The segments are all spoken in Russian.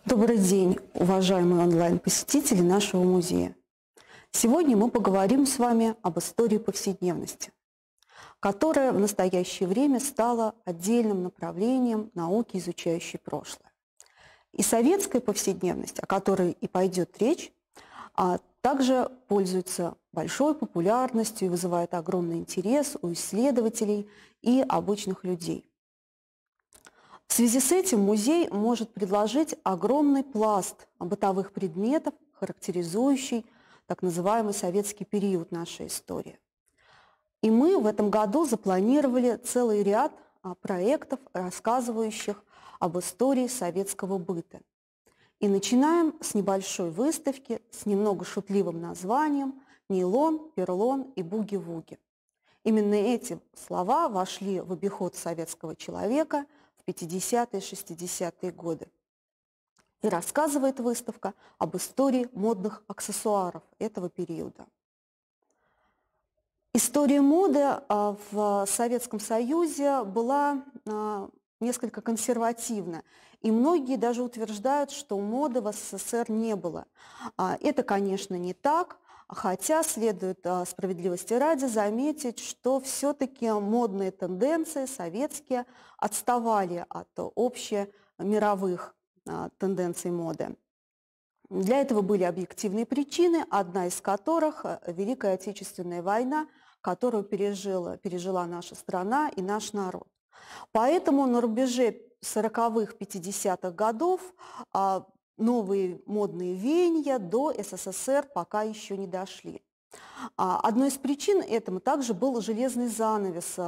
Добрый день, уважаемые онлайн-посетители нашего музея. Сегодня мы поговорим с вами об истории повседневности, которая в настоящее время стала отдельным направлением науки, изучающей прошлое. И советская повседневность, о которой и пойдет речь, также пользуется большой популярностью и вызывает огромный интерес у исследователей и обычных людей. В связи с этим музей может предложить огромный пласт бытовых предметов, характеризующий так называемый советский период нашей истории. И мы в этом году запланировали целый ряд проектов, рассказывающих об истории советского быта. И начинаем с небольшой выставки с немного шутливым названием «Нейлон, перлон и буги-вуги». Именно эти слова вошли в обиход советского человека в 50-е, 60-е годы. И рассказывает выставка об истории модных аксессуаров этого периода. История моды в Советском Союзе была несколько консервативна, и многие даже утверждают, что моды в СССР не было. Это, конечно, не так, хотя следует справедливости ради заметить, что все-таки модные тенденции советские отставали от общемировых тенденций моды. Для этого были объективные причины, одна из которых – Великая Отечественная война, которую пережила наша страна и наш народ. Поэтому на рубеже 40-х, 50-х годов новые модные веяния до СССР пока еще не дошли. Одной из причин этому также был железный занавес,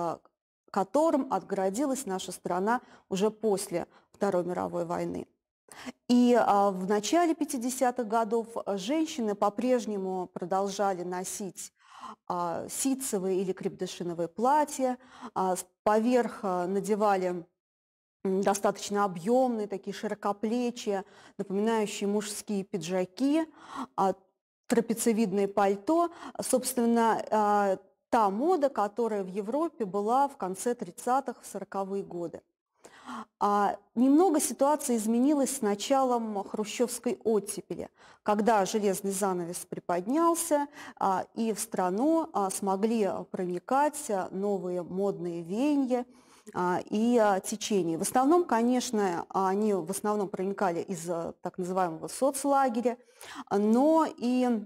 которым отгородилась наша страна уже после Второй мировой войны. И в начале 50-х годов женщины по-прежнему продолжали носить ситцевые или крепдешиновые платья, поверх надевали достаточно объемные, такие широкоплечие, напоминающие мужские пиджаки, трапециевидное пальто. Собственно, та мода, которая в Европе была в конце 30-х, 40-е годы. Немного ситуация изменилась с началом хрущевской оттепели, когда железный занавес приподнялся, и в страну смогли проникать новые модные веяния и течения. В основном, конечно, они в основном проникали из так называемого соцлагеря, но и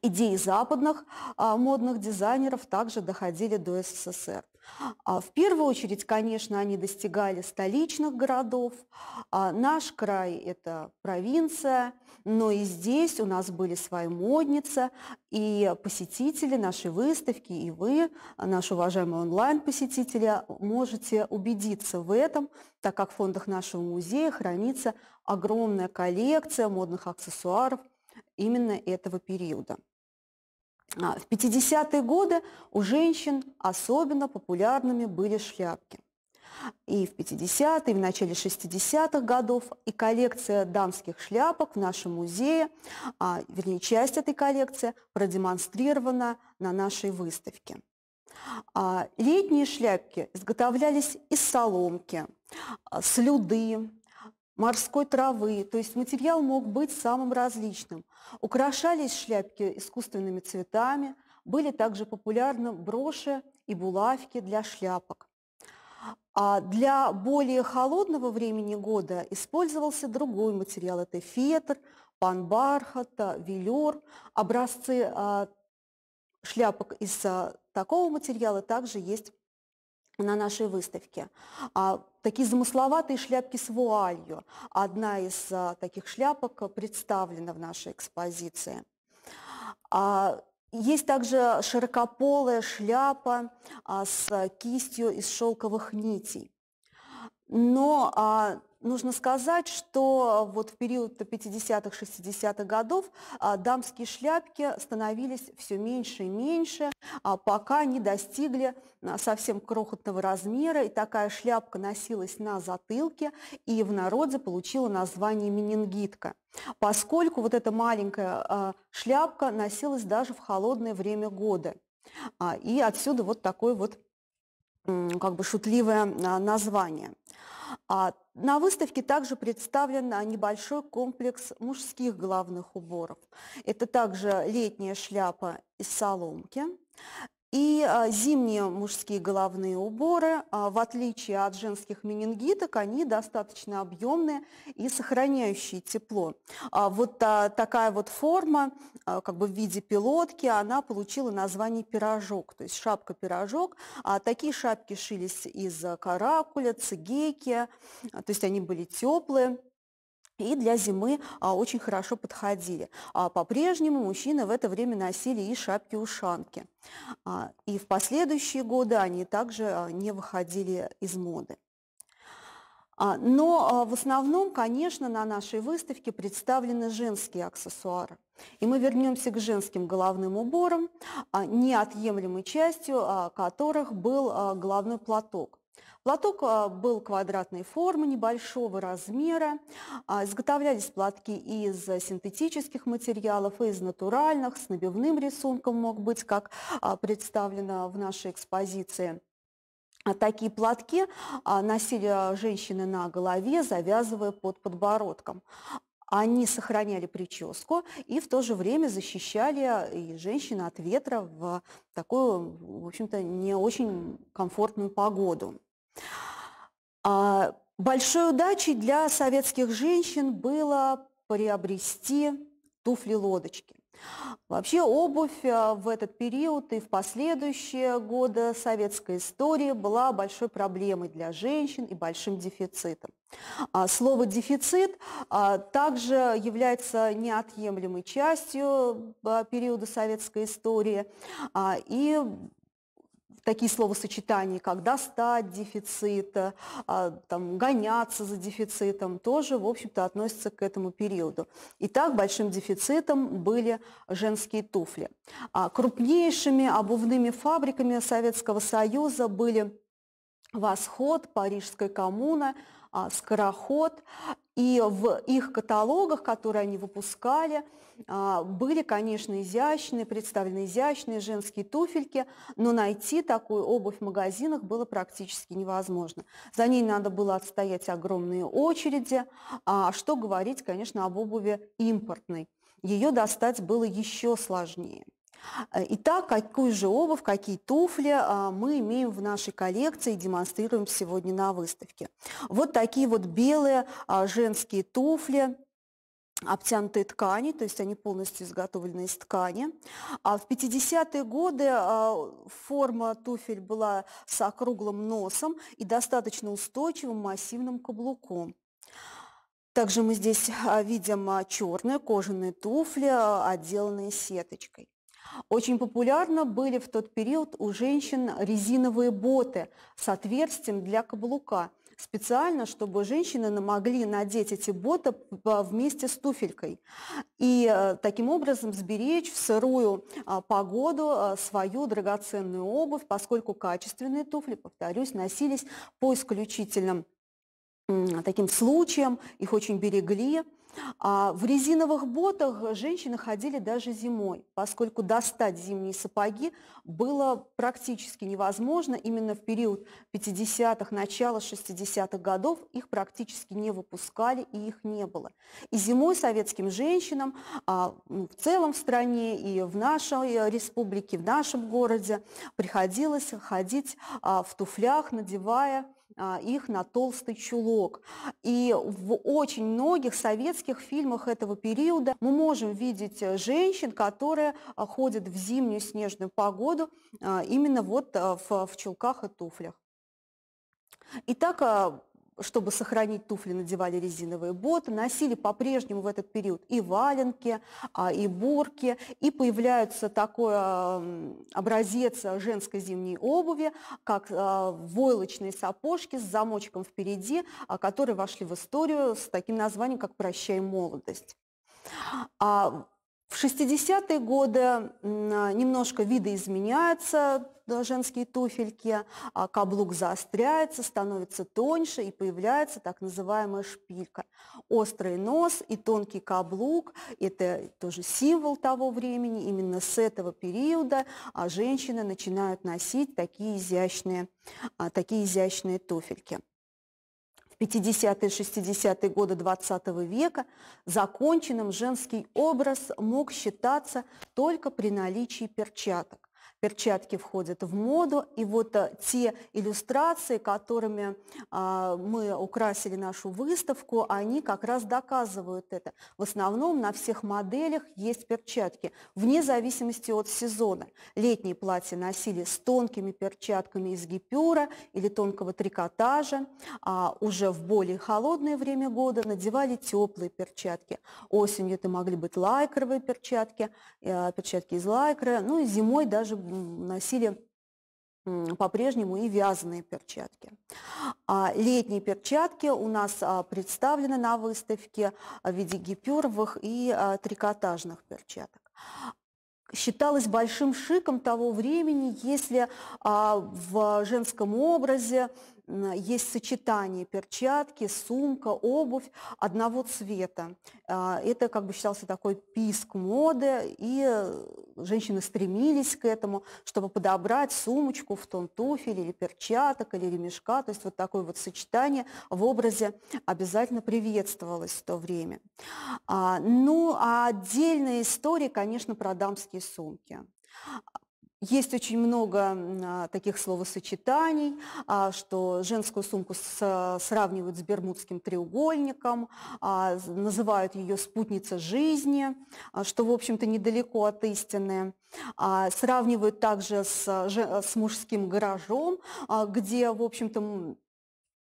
идеи западных модных дизайнеров также доходили до СССР. В первую очередь, конечно, они достигали столичных городов. Наш край – это провинция, но и здесь у нас были свои модницы, и посетители нашей выставки, и вы, наши уважаемые онлайн-посетители, можете убедиться в этом, так как в фондах нашего музея хранится огромная коллекция модных аксессуаров именно этого периода. В 50-е годы у женщин особенно популярными были шляпки. И в 50-е, и в начале 60-х годов и коллекция дамских шляпок в нашем музее, вернее, часть этой коллекции продемонстрирована на нашей выставке. Летние шляпки изготовлялись из соломки, слюды, морской травы, то есть материал мог быть самым различным. Украшались шляпки искусственными цветами, были также популярны броши и булавки для шляпок. А для более холодного времени года использовался другой материал. Это фетр, панбархат, велюр. Образцы шляпок из такого материала также есть на нашей выставке. Такие замысловатые шляпки с вуалью. Одна из таких шляпок представлена в нашей экспозиции. Есть также широкополая шляпа с кистью из шелковых нитей. Но нужно сказать, что вот в период 50-х, 60-х годов дамские шляпки становились все меньше и меньше, пока не достигли совсем крохотного размера, и такая шляпка носилась на затылке и в народе получила название менингитка, поскольку вот эта маленькая шляпка носилась даже в холодное время года. И отсюда вот такое вот как бы шутливое название. На выставке также представлен небольшой комплекс мужских головных уборов. Это также летняя шляпа из соломки и зимние мужские головные уборы. В отличие от женских менингиток, они достаточно объемные и сохраняющие тепло. Такая вот форма, как бы в виде пилотки, она получила название пирожок, то есть шапка-пирожок. Такие шапки шились из каракуля, цигейки, то есть они были теплые. И для зимы очень хорошо подходили. По-прежнему мужчины в это время носили и шапки-ушанки. И в последующие годы они также не выходили из моды. Но в основном, конечно, на нашей выставке представлены женские аксессуары. И мы вернемся к женским головным уборам, неотъемлемой частью которых был головной платок. Платок был квадратной формы, небольшого размера. Изготовлялись платки из синтетических материалов, и из натуральных, с набивным рисунком мог быть, как представлено в нашей экспозиции. Такие платки носили женщины на голове, завязывая под подбородком. Они сохраняли прическу и в то же время защищали и женщин от ветра в такую, в общем-то, не очень комфортную погоду. Большой удачей для советских женщин было приобрести туфли-лодочки. Вообще обувь в этот период и в последующие годы советской истории была большой проблемой для женщин и большим дефицитом. Слово «дефицит» также является неотъемлемой частью периода советской истории, и такие словосочетания, как достать дефицит, гоняться за дефицитом, тоже, в общем-то, относятся к этому периоду. Итак, большим дефицитом были женские туфли. Крупнейшими обувными фабриками Советского Союза были «Восход», «Парижская коммуна», «Скороход». И в их каталогах, которые они выпускали, были, конечно, представлены изящные женские туфельки, но найти такую обувь в магазинах было практически невозможно. За ней надо было отстоять огромные очереди, что говорить, конечно, об обуви импортной. Ее достать было еще сложнее. Итак, какую же обувь, какие туфли мы имеем в нашей коллекции и демонстрируем сегодня на выставке. Вот такие вот белые женские туфли, обтянутые ткани, то есть они полностью изготовлены из ткани. В 50-е годы форма туфель была с округлым носом и достаточно устойчивым массивным каблуком. Также мы здесь видим черные кожаные туфли, отделанные сеточкой. Очень популярны были в тот период у женщин резиновые боты с отверстием для каблука, специально, чтобы женщины могли надеть эти боты вместе с туфелькой и таким образом сберечь в сырую погоду свою драгоценную обувь, поскольку качественные туфли, повторюсь, носились по исключительным таким случаям, их очень берегли. В резиновых ботах женщины ходили даже зимой, поскольку достать зимние сапоги было практически невозможно. Именно в период 50-х, начала 60-х годов их практически не выпускали, и их не было. И зимой советским женщинам в целом в стране и в нашей республике, в нашем городе приходилось ходить в туфлях, надевая их на толстый чулок. И в очень многих советских фильмах этого периода мы можем видеть женщин, которые ходят в зимнюю снежную погоду именно вот в чулках и туфлях. Итак, чтобы сохранить туфли, надевали резиновые боты, носили по-прежнему в этот период и валенки, и бурки, и появляется такой образец женской зимней обуви, как войлочные сапожки с замочком впереди, которые вошли в историю с таким названием, как «Прощай, молодость». В 60-е годы немножко видоизменяются женские туфельки, каблук заостряется, становится тоньше и появляется так называемая шпилька. Острый нос и тонкий каблук – это тоже символ того времени. Именно с этого периода женщины начинают носить такие изящные туфельки. В 50-е, 60-е годы XX века законченным женский образ мог считаться только при наличии перчаток. Перчатки входят в моду, и вот те иллюстрации, которыми мы украсили нашу выставку, они как раз доказывают это. В основном на всех моделях есть перчатки, вне зависимости от сезона. Летние платья носили с тонкими перчатками из гипюра или тонкого трикотажа, а уже в более холодное время года надевали теплые перчатки. Осенью это могли быть лайкровые перчатки, перчатки из лайкры, ну и зимой даже носили по-прежнему и вязаные перчатки. Летние перчатки у нас представлены на выставке в виде гипюровых и трикотажных перчаток. Считалось большим шиком того времени, если в женском образе есть сочетание перчатки, сумка, обувь одного цвета. Это как бы считался такой писк моды, и женщины стремились к этому, чтобы подобрать сумочку в тон туфель или перчаток, или ремешка. То есть вот такое вот сочетание в образе обязательно приветствовалось в то время. Ну, а отдельная история, конечно, про дамские сумки. Есть очень много таких словосочетаний, что женскую сумку сравнивают с Бермудским треугольником, называют ее спутница жизни, что, в общем-то, недалеко от истины. Сравнивают также с мужским гаражом, где, в общем-то,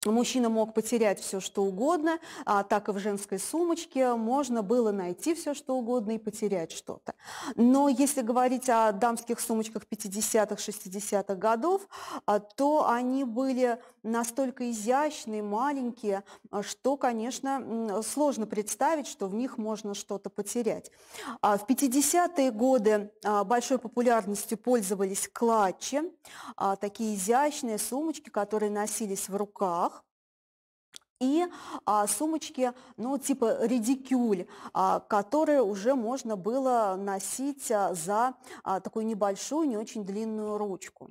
мужчина мог потерять все, что угодно, так и в женской сумочке можно было найти все, что угодно и потерять что-то. Но если говорить о дамских сумочках 50-х, 60-х годов, то они были настолько изящные, маленькие, что, конечно, сложно представить, что в них можно что-то потерять. В 50-е годы большой популярностью пользовались клатчи, такие изящные сумочки, которые носились в руках. И сумочки, ну, типа редикюль, которые уже можно было носить за такую небольшую, не очень длинную ручку.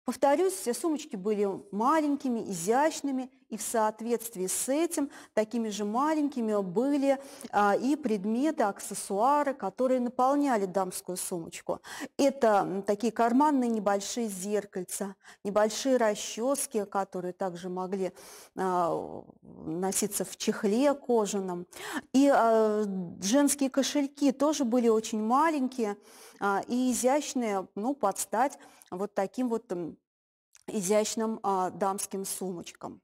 Повторюсь, все сумочки были маленькими, изящными, и в соответствии с этим такими же маленькими были и предметы, аксессуары, которые наполняли дамскую сумочку. Это такие карманные небольшие зеркальца, небольшие расчески, которые также могли носиться в чехле кожаном. И женские кошельки тоже были очень маленькие и изящные, ну, под стать вот таким вот изящным дамским сумочкам.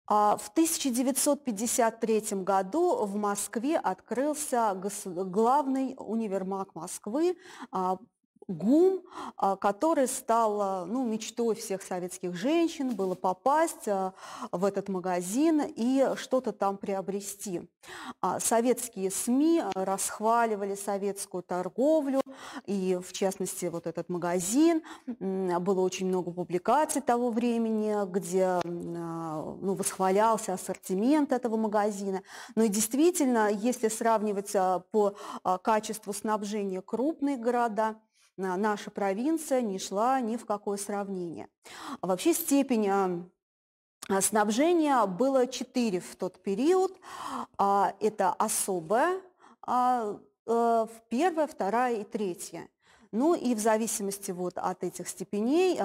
В 1953 году в Москве открылся главный универмаг Москвы, ГУМ, который стал, ну, мечтой всех советских женщин, было попасть в этот магазин и что-то там приобрести. Советские СМИ расхваливали советскую торговлю, и в частности вот этот магазин. Было очень много публикаций того времени, где, ну, восхвалялся ассортимент этого магазина. Но и действительно, если сравнивать по качеству снабжения крупные города, наша провинция не шла ни в какое сравнение. Вообще степень снабжения было 4 в тот период. Это особая, первая, вторая и третья. Ну и в зависимости вот от этих степеней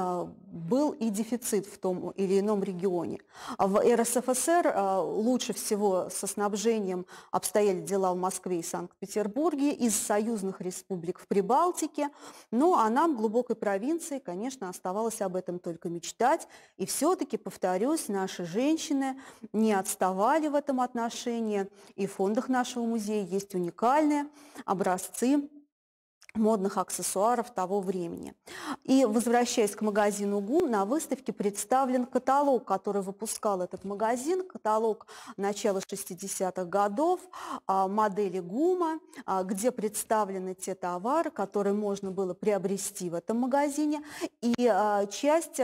был и дефицит в том или ином регионе. В РСФСР лучше всего со снабжением обстояли дела в Москве и Санкт-Петербурге, из союзных республик в Прибалтике. Ну а нам, глубокой провинции, конечно, оставалось об этом только мечтать. И все-таки, повторюсь, наши женщины не отставали в этом отношении. И в фондах нашего музея есть уникальные образцы модных аксессуаров того времени. И, возвращаясь к магазину ГУМ, на выставке представлен каталог, который выпускал этот магазин, каталог начала 60-х годов, модели ГУМа, где представлены те товары, которые можно было приобрести в этом магазине, и часть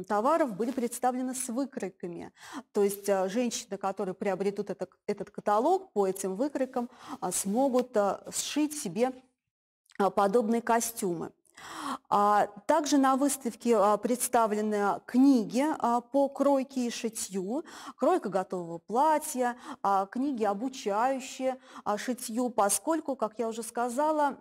товаров были представлены с выкройками. То есть женщины, которые приобретут этот каталог, по этим выкройкам смогут сшить себе подобные костюмы. Также на выставке представлены книги по кройке и шитью, кройка готового платья, книги, обучающие шитью, поскольку, как я уже сказала,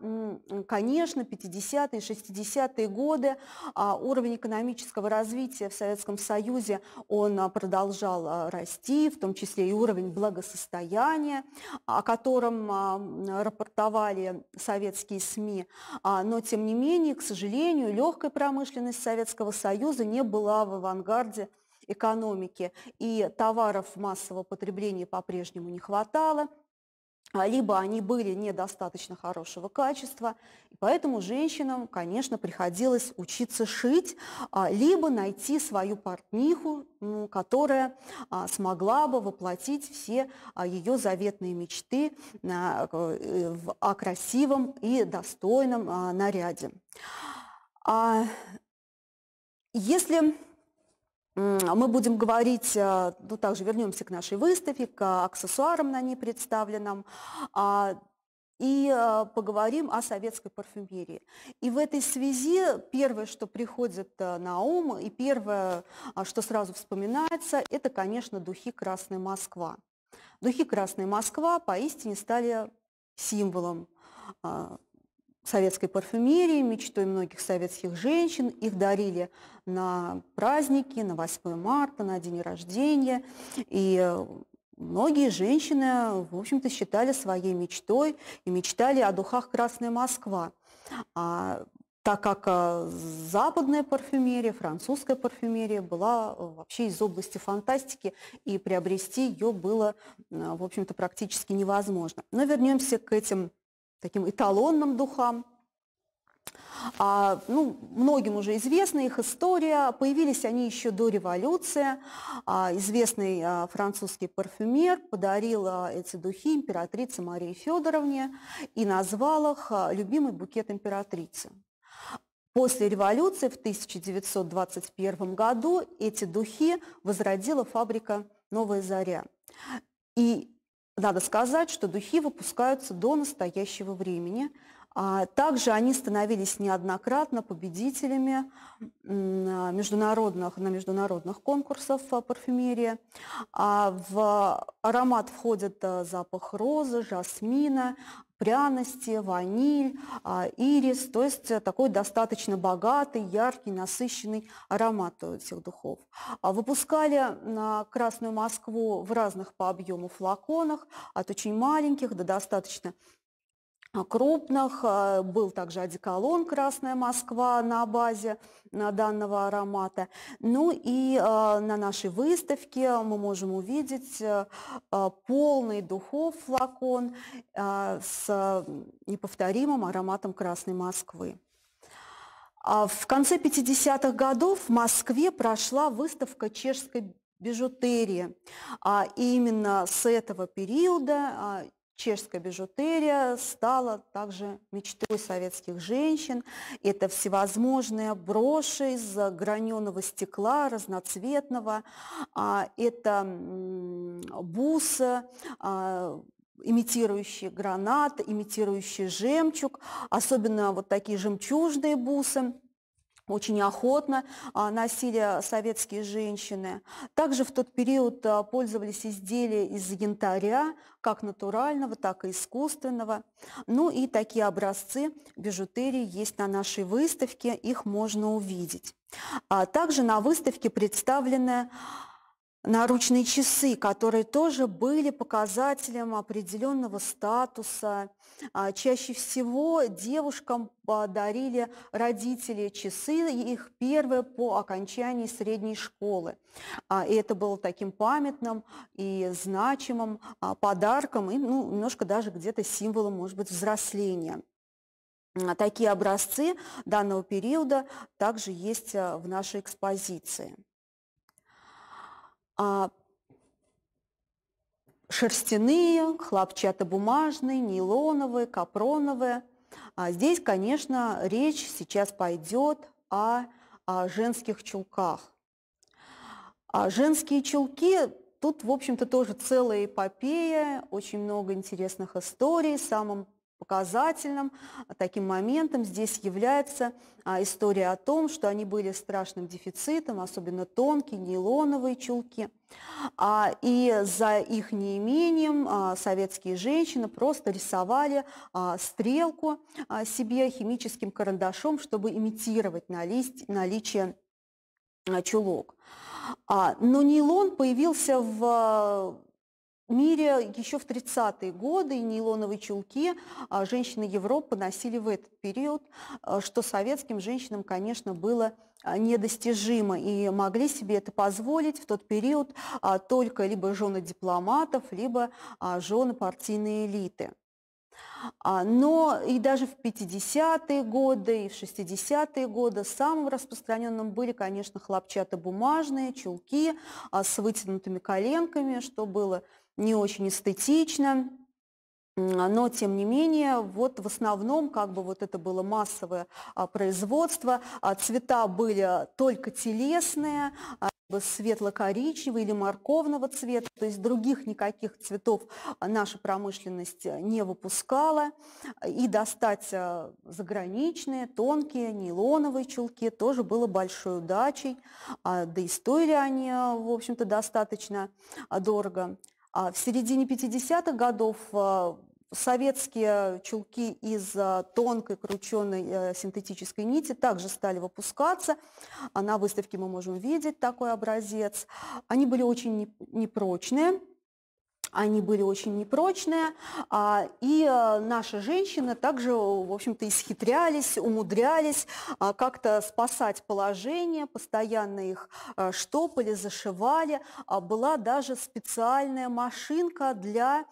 конечно, 50-е, 60-е годы уровень экономического развития в Советском Союзе, он продолжал расти, в том числе и уровень благосостояния, о котором рапортовали советские СМИ, но тем не менее, к сожалению, легкая промышленность Советского Союза не была в авангарде экономики, и товаров массового потребления по-прежнему не хватало, либо они были недостаточно хорошего качества, и поэтому женщинам, конечно, приходилось учиться шить, либо найти свою портниху, которая смогла бы воплотить все ее заветные мечты о красивом и достойном наряде. Если мы будем говорить, ну, также вернемся к нашей выставке, к аксессуарам на ней представленным, и поговорим о советской парфюмерии. И в этой связи первое, что приходит на ум, и первое, что сразу вспоминается, это, конечно, духи «Красная Москва». Духи «Красная Москва» поистине стали символом советской парфюмерии, мечтой многих советских женщин. Их дарили на праздники, на 8 марта, на день рождения. И многие женщины, в общем-то, считали своей мечтой и мечтали о духах «Красная Москва». Так как западная парфюмерия, французская парфюмерия была вообще из области фантастики, и приобрести ее было, в общем-то, практически невозможно. Но вернемся к этим таким эталонным духам. Многим уже известна их история. Появились они еще до революции. Известный французский парфюмер подарил эти духи императрице Марии Федоровне и назвал их «Любимый букет императрицы». После революции в 1921 году эти духи возродила фабрика «Новая заря». И надо сказать, что духи выпускаются до настоящего времени. Также они становились неоднократно победителями на международных конкурсах парфюмерии. В аромат входит запах розы, жасмина, пряности, ваниль, ирис, то есть такой достаточно богатый, яркий, насыщенный аромат у этих духов. Выпускали «Красную Москву» в разных по объему флаконах, от очень маленьких до достаточно крупных. Был также одеколон «Красная Москва» на базе данного аромата. Ну и на нашей выставке мы можем увидеть полный духов флакон с неповторимым ароматом «Красной Москвы». В конце 50-х годов в Москве прошла выставка чешской бижутерии. И именно с этого периода чешская бижутерия стала также мечтой советских женщин. Это всевозможные броши из граненого стекла, разноцветного. Это бусы, имитирующие гранат, имитирующие жемчуг. Особенно вот такие жемчужные бусы очень охотно носили советские женщины. Также в тот период пользовались изделия из янтаря, как натурального, так и искусственного. Ну и такие образцы бижутерии есть на нашей выставке, их можно увидеть. Также на выставке представлены наручные часы, которые тоже были показателем определенного статуса. Чаще всего девушкам подарили родители часы, их первые по окончании средней школы. И это было таким памятным и значимым подарком, и немножко даже где-то символом, может быть, взросления. Такие образцы данного периода также есть в нашей экспозиции. Шерстяные, хлопчатобумажные, нейлоновые, капроновые. Здесь, конечно, речь сейчас пойдет о женских чулках. Женские чулки, тут, в общем-то, тоже целая эпопея, очень много интересных историй. Самым показательным таким моментом здесь является история о том, что они были страшным дефицитом, особенно тонкие нейлоновые чулки. И за их неимением советские женщины просто рисовали стрелку себе химическим карандашом, чтобы имитировать наличие чулок. Но нейлон появился в мире еще в 30-е годы, и нейлоновые чулки женщины Европы носили в этот период, что советским женщинам, конечно, было недостижимо, и могли себе это позволить в тот период только либо жены дипломатов, либо жены партийной элиты. Но и даже в 50-е годы, и в 60-е годы самым распространенным были, конечно, хлопчатобумажные чулки с вытянутыми коленками, что было не очень эстетично. Но, тем не менее, вот в основном как бы вот это было массовое производство. Цвета были только телесные, светло-коричневого или морковного цвета, то есть других никаких цветов наша промышленность не выпускала. И достать заграничные, тонкие, нейлоновые чулки тоже было большой удачей, да и стоили они, в общем-то, достаточно дорого. В середине 50-х годов советские чулки из тонкой крученой синтетической нити также стали выпускаться. На выставке мы можем видеть такой образец. Они были очень непрочные. И наши женщины также, в общем-то, исхитрялись, умудрялись как-то спасать положение, постоянно их штопали, зашивали. Была даже специальная машинка для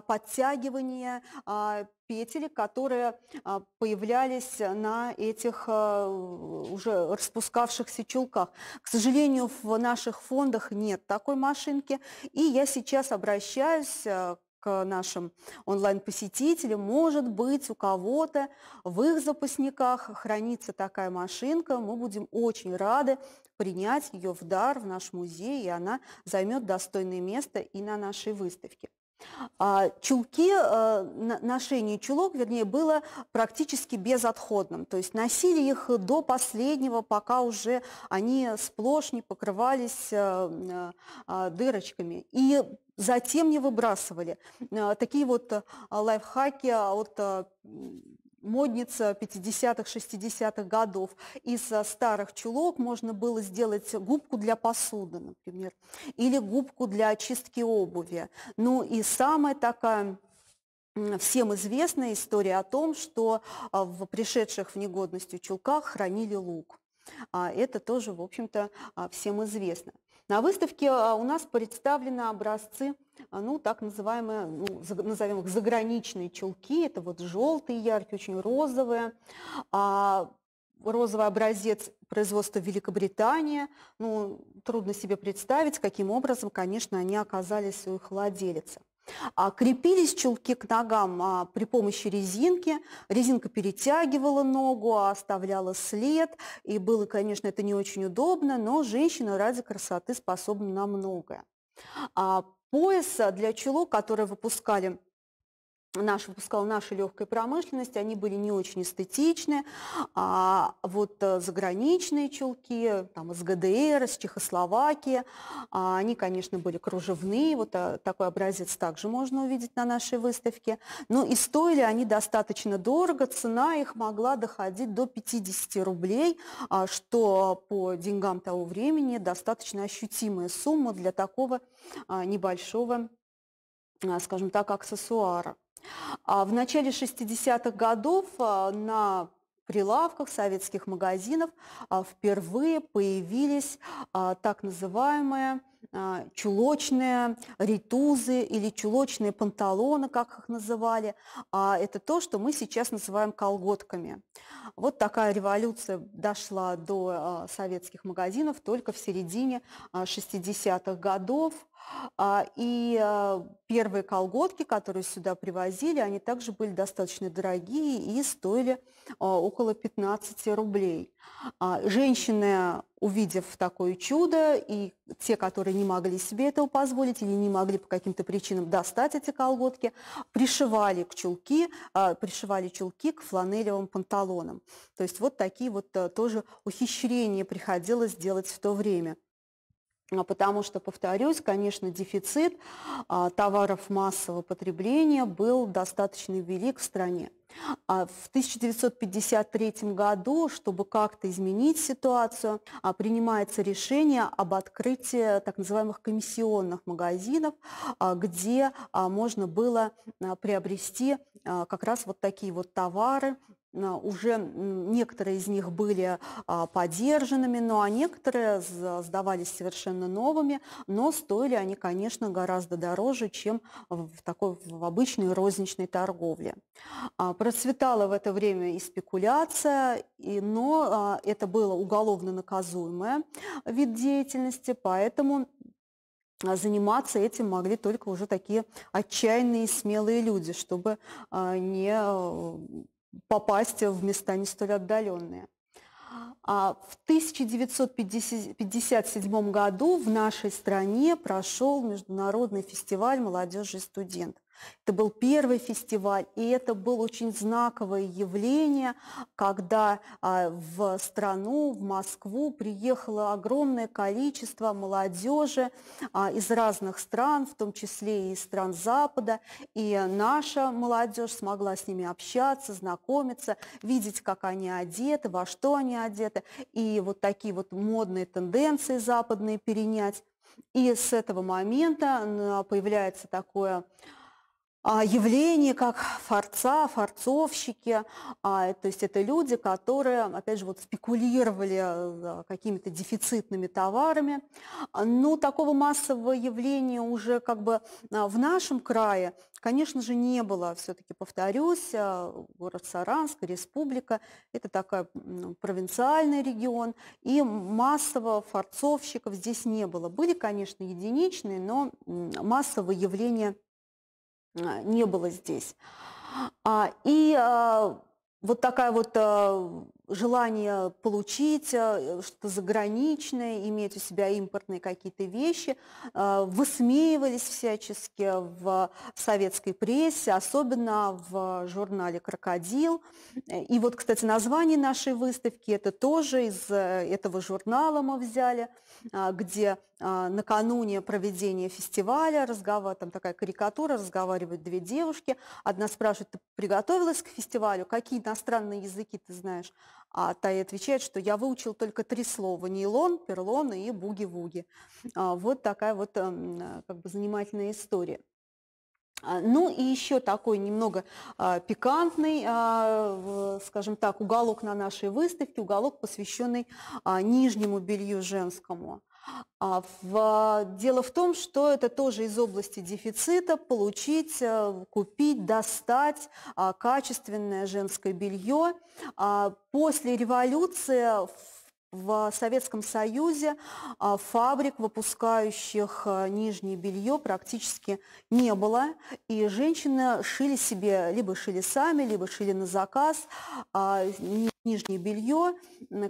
подтягивания петель, которые появлялись на этих уже распускавшихся чулках. К сожалению, в наших фондах нет такой машинки, и я сейчас обращаюсь к нашим онлайн-посетителям. Может быть, у кого-то в их запасниках хранится такая машинка. Мы будем очень рады принять ее в дар в наш музей, и она займет достойное место и на нашей выставке. Чулки, ношение чулок, вернее, было практически безотходным. То есть носили их до последнего, пока уже они сплошь не покрывались дырочками. И затем не выбрасывали. Такие вот лайфхаки от модниц 50-х, 60-х годов. Из старых чулок можно было сделать губку для посуды, например, или губку для очистки обуви. Ну и самая такая всем известная история о том, что в пришедших в негодность чулках хранили лук. Это тоже, в общем-то, всем известно. На выставке у нас представлены образцы, ну, так называемые, назовем их заграничные чулки. Это вот желтые, яркие, очень розовые. Розовый образец производства Великобритании. Ну, трудно себе представить, каким образом, конечно, они оказались у их владелицы. Крепились чулки к ногам при помощи резинки. Резинка перетягивала ногу, оставляла след. И было, конечно, это не очень удобно, но женщина ради красоты способна на многое. Пояс для чулок, которые выпускала наша легкая промышленность, они были не очень эстетичны. Вот заграничные чулки там, из ГДР, из Чехословакии, они, конечно, были кружевные. Вот такой образец также можно увидеть на нашей выставке. Но и стоили они достаточно дорого. Цена их могла доходить до 50 рублей, что по деньгам того времени достаточно ощутимая сумма для такого небольшого, скажем так, аксессуара. В начале 60-х годов на прилавках советских магазинов впервые появились так называемые чулочные ритузы или чулочные панталоны, как их называли. Это то, что мы сейчас называем колготками. Вот такая революция дошла до советских магазинов только в середине 60-х годов. Первые колготки, которые сюда привозили, они также были достаточно дорогие и стоили около 15 рублей. Женщины, увидев такое чудо, и те, которые не могли себе этого позволить или не могли по каким-то причинам достать эти колготки, пришивали чулки к фланелевым панталонам. То есть вот такие вот тоже ухищрения приходилось делать в то время. Потому что, повторюсь, конечно, дефицит товаров массового потребления был достаточно велик в стране. В 1953 году, чтобы как-то изменить ситуацию, принимается решение об открытии так называемых комиссионных магазинов, где можно было приобрести как раз вот такие вот товары. Уже некоторые из них были подержанными, ну а некоторые сдавались совершенно новыми, но стоили они, конечно, гораздо дороже, чем в обычной розничной торговле. Процветала в это время и спекуляция, но это было уголовно наказуемый вид деятельности, поэтому заниматься этим могли только уже такие отчаянные и смелые люди, чтобы не попасть в места не столь отдаленные. В 1957 году в нашей стране прошел международный фестиваль молодежи и студентов. Это был первый фестиваль, и это было очень знаковое явление, когда в страну, в Москву приехало огромное количество молодежи из разных стран, в том числе и из стран Запада, и наша молодежь смогла с ними общаться, знакомиться, видеть, как они одеты, во что они одеты, и вот такие вот модные тенденции западные перенять. И с этого момента появляется такое явление, как форцовщики, то есть это люди, которые, опять же, вот спекулировали какими-то дефицитными товарами. Но такого массового явления уже как бы в нашем крае, конечно же, не было. Все-таки, повторюсь, город Саранск, республика, это такой провинциальный регион, и массово форцовщиков здесь не было. Были, конечно, единичные, но массового явления не было здесь. Вот такое вот желание получить что-то заграничное, иметь у себя импортные какие-то вещи, высмеивались всячески в советской прессе, особенно в журнале «Крокодил». И вот, кстати, название нашей выставки это тоже из этого журнала мы взяли, где накануне проведения фестиваля там такая карикатура, разговаривают две девушки. Одна спрашивает: ты приготовилась к фестивалю? Какие иностранные языки ты знаешь? А та ей отвечает, что я выучил только 3 слова: нейлон, перлон и буги-вуги. Вот такая вот как бы занимательная история. Ну и еще такой немного пикантный, скажем так, уголок на нашей выставке, уголок, посвященный нижнему белью женскому. Дело в том, что это тоже из области дефицита: получить, купить, достать качественное женское белье. После революции в Советском Союзе фабрик, выпускающих нижнее белье, практически не было, и женщины шили себе, либо шили сами, либо шили на заказ нижнее белье.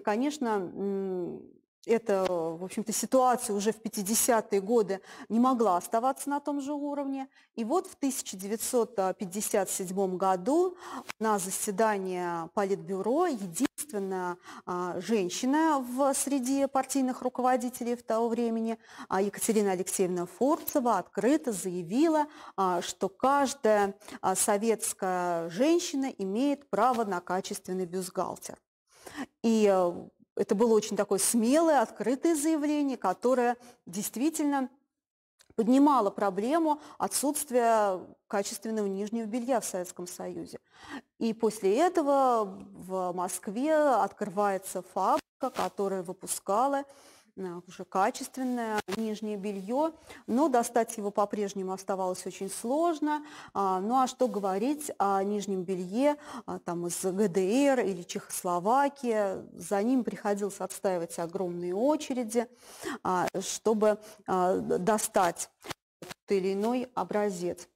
Конечно, эта, в общем-то, ситуация уже в 50-е годы не могла оставаться на том же уровне. И вот в 1957 году на заседании Политбюро единственная женщина среди партийных руководителей в того времени, Екатерина Алексеевна Фурцева, открыто заявила, что каждая советская женщина имеет право на качественный бюстгальтер. И это было очень такое смелое, открытое заявление, которое действительно поднимало проблему отсутствия качественного нижнего белья в Советском Союзе. И после этого в Москве открывается фабрика, которая выпускала уже качественное нижнее белье, но достать его по-прежнему оставалось очень сложно. Ну а что говорить о нижнем белье там, из ГДР или Чехословакии? За ним приходилось отстаивать огромные очереди, чтобы достать тот или иной образец.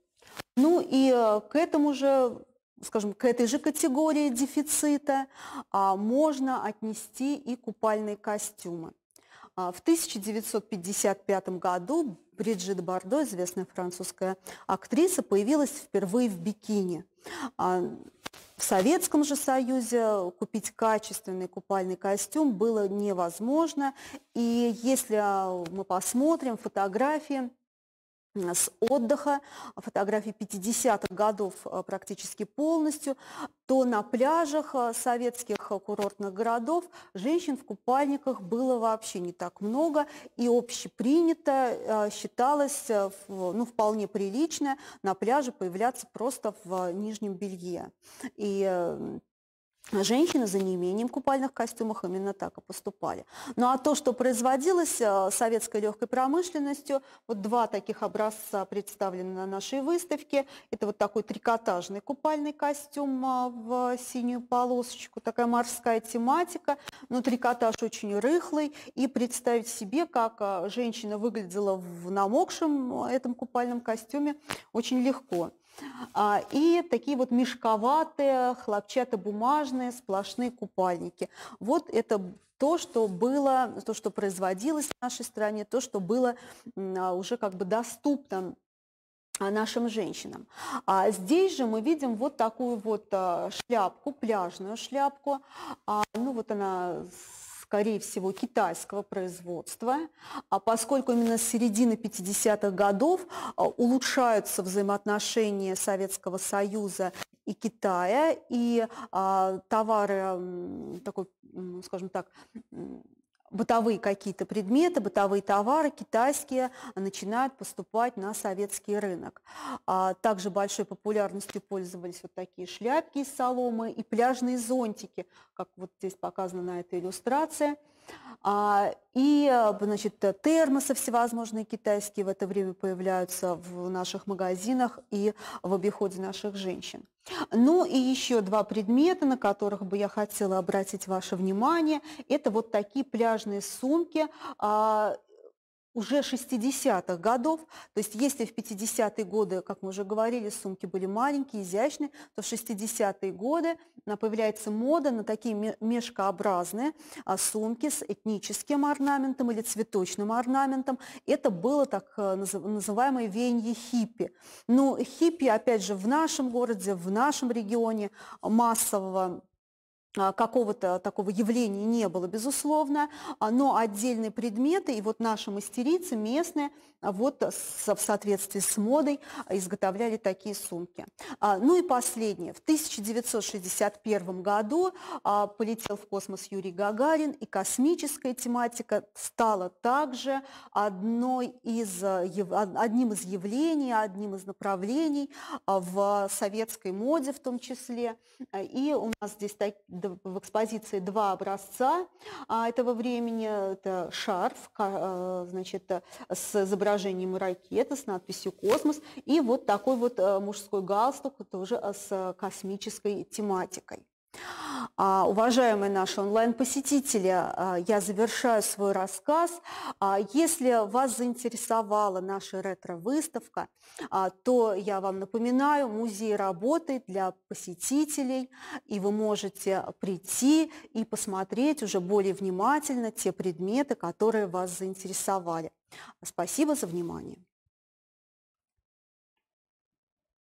Ну и к этому же, скажем, к этой же категории дефицита можно отнести и купальные костюмы. В 1955 году Бриджит Бардо, известная французская актриса, появилась впервые в бикини. В Советском же Союзе купить качественный купальный костюм было невозможно. И если мы посмотрим фотографии с отдыха, фотографии 50-х годов практически полностью, то на пляжах советских курортных городов женщин в купальниках было вообще не так много, и общепринято считалось, ну, вполне прилично на пляже появляться просто в нижнем белье. И женщины за неимением купальных костюмов именно так и поступали. Ну а то, что производилось советской легкой промышленностью, вот два таких образца представлены на нашей выставке. Это вот такой трикотажный купальный костюм в синюю полосочку, такая морская тематика, но трикотаж очень рыхлый, и представить себе, как женщина выглядела в намокшем этом купальном костюме, очень легко. И такие вот мешковатые, хлопчатобумажные, сплошные купальники. Вот это то, что было, то, что производилось в нашей стране, то, что было уже как бы доступно нашим женщинам. А здесь же мы видим вот такую вот шляпку, пляжную шляпку. Ну вот она, скорее всего, китайского производства, поскольку именно с середины 50-х годов улучшаются взаимоотношения Советского Союза и Китая, и товары, такой, скажем так, бытовые какие-то предметы, бытовые товары китайские начинают поступать на советский рынок. Также большой популярностью пользовались вот такие шляпки из соломы и пляжные зонтики, как вот здесь показано на этой иллюстрации. И, значит, термосы всевозможные китайские в это время появляются в наших магазинах и в обиходе наших женщин. Ну и еще два предмета, на которых бы я хотела обратить ваше внимание, это вот такие пляжные сумки, уже 60-х годов, то есть если в 50-е годы, как мы уже говорили, сумки были маленькие, изящные, то в 60-е годы появляется мода на такие мешкообразные сумки с этническим орнаментом или цветочным орнаментом. Это было так называемое веяние хиппи. Но хиппи, опять же, в нашем городе, в нашем регионе массового какого-то такого явления не было, безусловно, но отдельные предметы, и вот наши мастерицы местные вот в соответствии с модой изготовляли такие сумки. Ну и последнее. В 1961 году полетел в космос Юрий Гагарин, и космическая тематика стала также одним из явлений, одним из направлений в советской моде в том числе. И у нас здесь в экспозиции два образца этого времени. Это шарф, значит, с изображением ракеты, с надписью «Космос», и вот такой вот мужской галстук, тоже с космической тематикой. Уважаемые наши онлайн-посетители, я завершаю свой рассказ. Если вас заинтересовала наша ретро-выставка, то я вам напоминаю, музей работает для посетителей, и вы можете прийти и посмотреть уже более внимательно те предметы, которые вас заинтересовали. Спасибо за внимание.